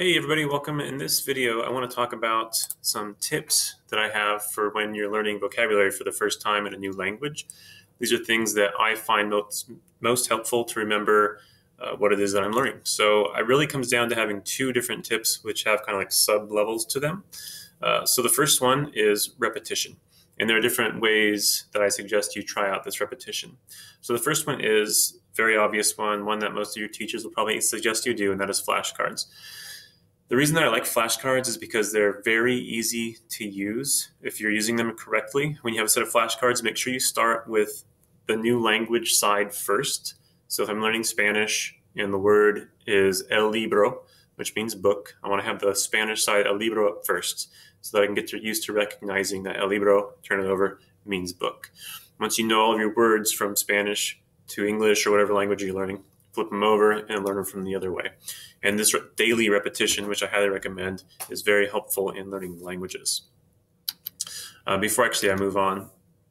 Hey everybody, welcome. In this video, I want to talk about some tips that I have for when you're learning vocabulary for the first time in a new language. These are things that I find most helpful to remember what it is that I'm learning. So it really comes down to having two different tips which have kind of like sub-levels to them. So the first one is repetition. And there are different ways that I suggest you try out this repetition. So the first one is a very obvious one that most of your teachers will probably suggest you do, and that is flashcards. The reason that I like flashcards is because they're very easy to use if you're using them correctly. When you have a set of flashcards, make sure you start with the new language side first. So if I'm learning Spanish and the word is el libro, which means book, I want to have the Spanish side el libro up first so that I can get used to recognizing that el libro, turn it over, means book. Once you know all of your words from Spanish to English or whatever language you're learning, flip them over and learn them from the other way. And this daily repetition, which I highly recommend, is very helpful in learning languages. Before I move on,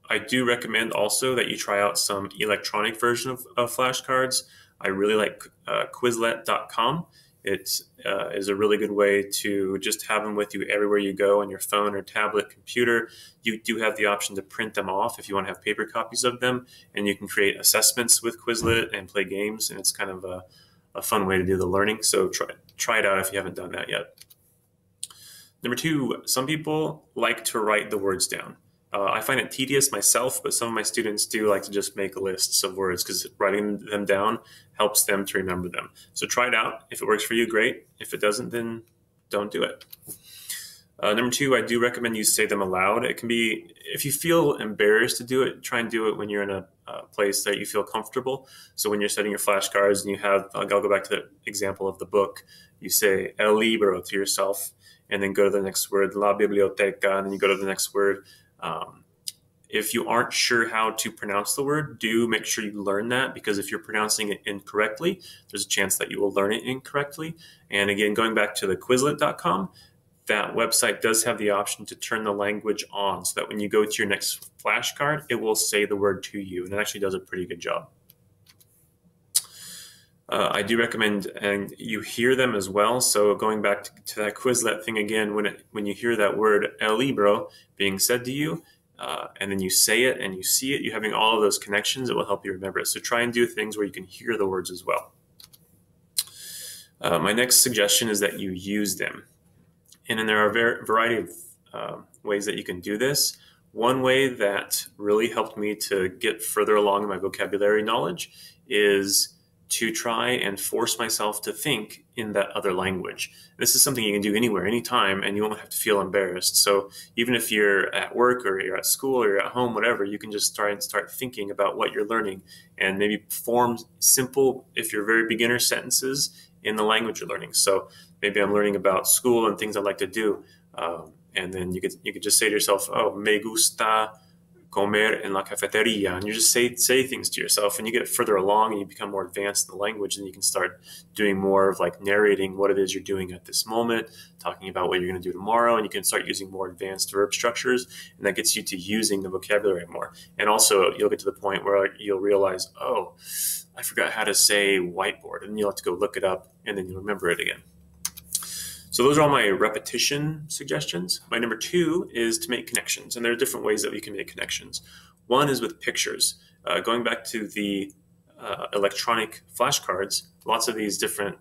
I do recommend also that you try out some electronic version of flashcards. I really like Quizlet.com. It is a really good way to just have them with you everywhere you go on your phone or tablet, computer. You do have the option to print them off if you want to have paper copies of them, and you can create assessments with Quizlet and play games, and it's kind of a fun way to do the learning. So try it out if you haven't done that yet. Number two, some people like to write the words down. I find it tedious myself, but some of my students do like to just make lists of words because writing them down helps them to remember them. So try it out. If it works for you, great. If it doesn't, then don't do it. Number two, I do recommend you say them aloud. It can be, if you feel embarrassed to do it, try and do it when you're in a place that you feel comfortable. So when you're setting your flashcards and you have, I'll go back to the example of the book, you say el libro to yourself and then go to the next word, la biblioteca, and then you go to the next word. If you aren't sure how to pronounce the word, do make sure you learn that, because if you're pronouncing it incorrectly, there's a chance that you will learn it incorrectly. And again, going back to the Quizlet.com, that website does have the option to turn the language on so that when you go to your next flashcard, it will say the word to you, and it actually does a pretty good job. I do recommend, and you hear them as well. So going back to that Quizlet thing again, when you hear that word el libro being said to you, and then you say it and you see it, you're having all of those connections, it will help you remember it. So try and do things where you can hear the words as well. My next suggestion is that you use them. And then there are a variety of ways that you can do this. One way that really helped me to get further along in my vocabulary knowledge is to try and force myself to think in that other language. This is something you can do anywhere, anytime, and you won't have to feel embarrassed. So even if you're at work or you're at school or you're at home, whatever, you can just try and start thinking about what you're learning and maybe form simple, if you're very beginner, sentences in the language you're learning. So maybe I'm learning about school and things I like to do. And then you could just say to yourself, oh, me gusta comer en la cafeteria, and you just say things to yourself, and you get further along and you become more advanced in the language, and you can start doing more of like narrating what it is you're doing at this moment, talking about what you're going to do tomorrow, and you can start using more advanced verb structures, and that gets you to using the vocabulary more. And also you'll get to the point where you'll realize, oh, I forgot how to say whiteboard, and you'll have to go look it up, and then you'll remember it again. So those are all my repetition suggestions. My number two is to make connections, and there are different ways that we can make connections. One is with pictures. Going back to the electronic flashcards, lots of these different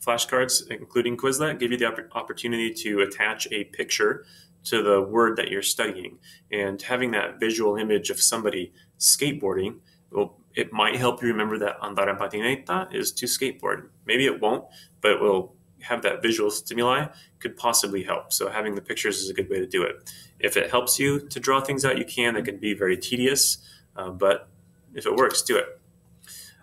flashcards, including Quizlet, give you the opportunity to attach a picture to the word that you're studying. And having that visual image of somebody skateboarding, well, it might help you remember that andar en patineta is to skateboard. Maybe it won't, but it will have that visual stimuli, could possibly help. So having the pictures is a good way to do it. If it helps you to draw things out, you can. It can be very tedious, but if it works, do it.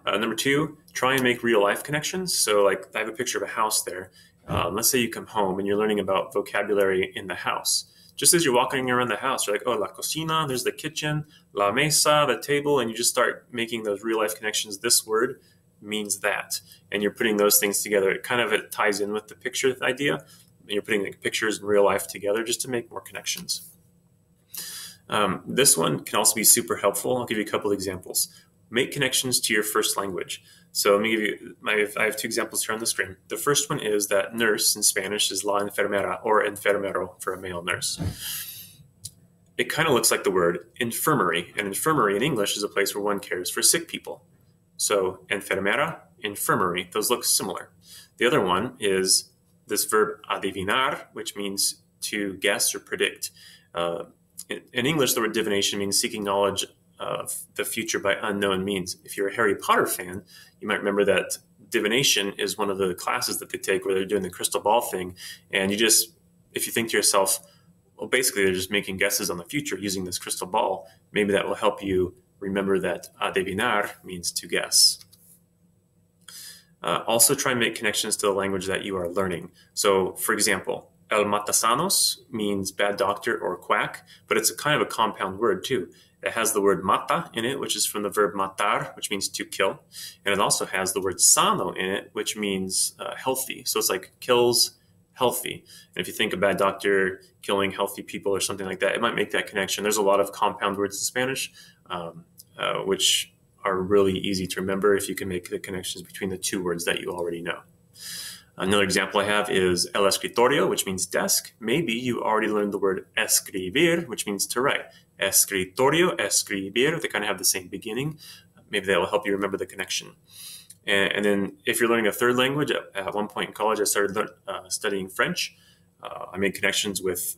Number two, try and make real life connections. So like I have a picture of a house there. Let's say you come home and you're learning about vocabulary in the house. Just as you're walking around the house, you're like, oh, la cocina, there's the kitchen, la mesa, the table, and you just start making those real life connections. This word means that, and you're putting those things together. It ties in with the picture idea. You're putting like pictures and real life together just to make more connections. This one can also be super helpful. I'll give you a couple of examples. Make connections to your first language. So let me give you, I have two examples here on the screen. The first one is that nurse in Spanish is la enfermera, or enfermero for a male nurse. It kind of looks like the word infirmary, and infirmary in English is a place where one cares for sick people. So enfermera, infirmary, those look similar. The other one is this verb adivinar, which means to guess or predict. In English, the word divination means seeking knowledge of the future by unknown means. If you're a Harry Potter fan, you might remember that divination is one of the classes that they take where they're doing the crystal ball thing. And you just, if you think to yourself, well, basically they're just making guesses on the future using this crystal ball, maybe that will help you remember that adivinar means to guess. Also try and make connections to the language that you are learning. So, for example, el matasanos means bad doctor or quack, but it's a kind of a compound word too. It has the word mata in it, which is from the verb matar, which means to kill. And it also has the word sano in it, which means healthy. So it's like kills healthy. And if you think a bad doctor killing healthy people or something like that, it might make that connection. There's a lot of compound words in Spanish, which are really easy to remember if you can make the connections between the two words that you already know. Another example I have is el escritorio, which means desk. Maybe you already learned the word escribir, which means to write. Escritorio, escribir, they kind of have the same beginning. Maybe that will help you remember the connection. And then if you're learning a third language, at one point in college, I started studying French. I made connections with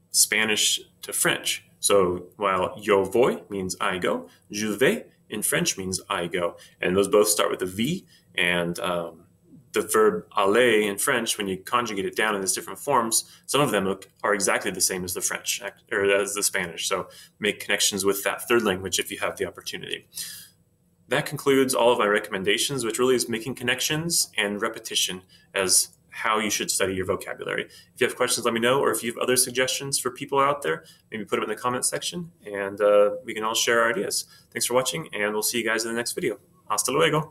Spanish to French. So while yo voy means I go, je vais in French means I go. And those both start with a V. And the verb aller in French, when you conjugate it down in its different forms, some of them are exactly the same as the French or as the Spanish. So make connections with that third language if you have the opportunity. That concludes all of my recommendations, which really is making connections and repetition as how you should study your vocabulary. If you have questions, let me know, or if you have other suggestions for people out there, maybe put them in the comment section, and we can all share our ideas. Thanks for watching, and we'll see you guys in the next video. Hasta luego.